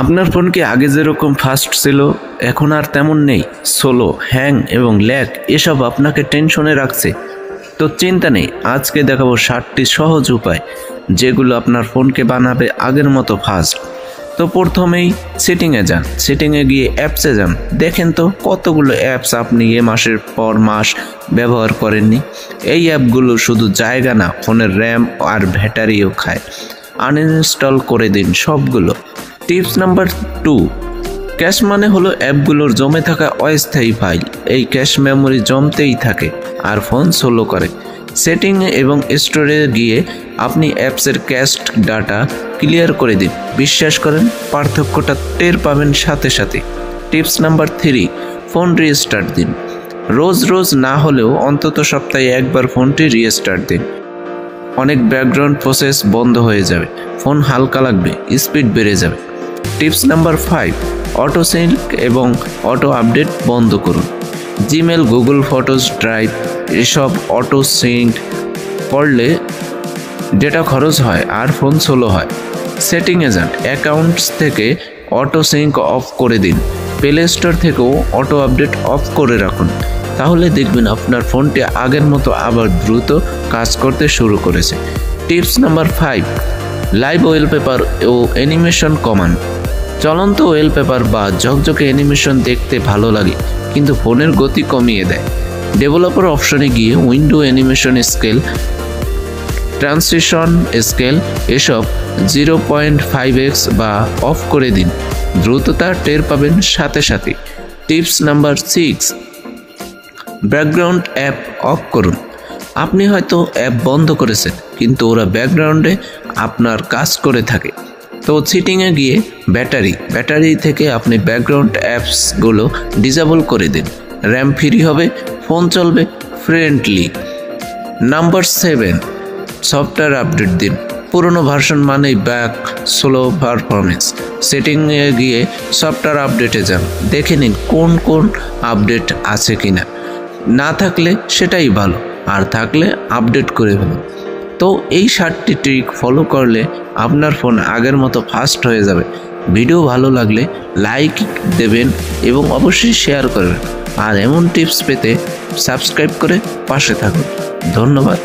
আপনার ফোন কি আগে যেরকম ফাস্ট ছিল এখন আর তেমন নেই? স্লো, হ্যাং এবং ল্যাগ এসব আপনাকে টেনশনে রাখছে? তো চিন্তা নেই, আজকে দেখাবো 7টি সহজ উপায় যেগুলো আপনার ফোনকে বানাবে আগের মতো ফাস্ট। তো প্রথমেই সেটিংয়ে যান, সেটিংয়ে গিয়ে অ্যাপসে যান, দেখেন তো কতগুলো অ্যাপস আপনি মাসের পর মাস ব্যবহার করেননি। এই অ্যাপগুলো শুধু জায়গা না, ফোনের র্যাম আর ব্যাটারিও খায়। আনইনস্টল করে দিন সবগুলো। টিপস নাম্বার 2, ক্যাশ মানে হলো অ্যাপগুলোর জমে থাকা অস্থায়ী ফাইল। এই ক্যাশ মেমোরি জমতেই থাকে আর ফোন স্লো করে। সেটিং এবং স্টোরে গিয়ে আপনি অ্যাপসের ক্যাশড ডাটা ক্লিয়ার করে দিন, বিশ্বাস করেন পার্থক্যটা টের পাবেন সাথে সাথে। টিপস নাম্বার 3, ফোন রিস্টার্ট দিন। রোজ রোজ না হলেও অন্তত সপ্তাহে একবার ফোনটি রিস্টার্ট দিন। অনেক ব্যাকগ্রাউন্ড প্রসেস বন্ধ হয়ে যাবে, ফোন হালকা লাগবে, স্পিড বেড়ে যাবে। টিপস নাম্বার 5, অটো সিঙ্ক এবং অটো আপডেট বন্ধ করুন। জিমেল, গুগল ফটোস, ড্রাইভ এসব অটো সিঙ্ক করলে ডেটা খরচ হয় আর ফোন স্লো হয়। সেটিংয়ে যান, অ্যাকাউন্টস থেকে অটো সিঙ্ক অফ করে দিন। প্লে স্টোর থেকেও অটো আপডেট অফ করে রাখুন, তাহলে দেখবেন আপনার ফোনটি আগের মতো আবার দ্রুত কাজ করতে শুরু করেছে। টিপস নাম্বার 5, লাইভ ওয়েলপেপার ও অ্যানিমেশন কমান। চলন্ত ওয়েলপেপার বা ঝকঝকে অ্যানিমেশন দেখতে ভালো লাগে কিন্তু ফোনের গতি কমিয়ে দেয়। ডেভেলপার অপশনে গিয়ে window animation scale, transition scale এসব 0.5x বা অফ করে দিন, দ্রুততা টের পাবেন সাথে সাথে। Tips number 6, background app of করুন। আপনি হয়তো অ্যাপ বন্ধ করেছেন কিন্তু ওরা ব্যাকগ্রাউন্ডে আপনার কাজ করে থাকে। তো সেটিংয়ে গিয়ে ব্যাটারি থেকে আপনি ব্যাকগ্রাউন্ড অ্যাপসগুলো ডিসেবল করে দিন, র্যাম ফ্রি হবে, ফোন চলবে ফ্রেন্ডলি। নাম্বার 7, সফটওয়্যার আপডেট দিন। পুরনো ভার্সন মানেই ব্যাক, স্লো পারফরমেন্স। সেটিংয়ে গিয়ে সফটওয়্যার আপডেটে যান, দেখে নিন কোন কোন আপডেট আছে কিনা। না থাকলে সেটাই ভালো, আর থাকলে আপডেট করে ফেলুন। তো এই 7টি ট্রিক ফলো করলে আপনার ফোন আগের মতো ফাস্ট হয়ে যাবে। ভিডিও ভালো লাগলে লাইক দেবেন এবং অবশ্যই শেয়ার করবেন। আর এমন টিপস পেতে সাবস্ক্রাইব করে পাশে থাকুন। ধন্যবাদ।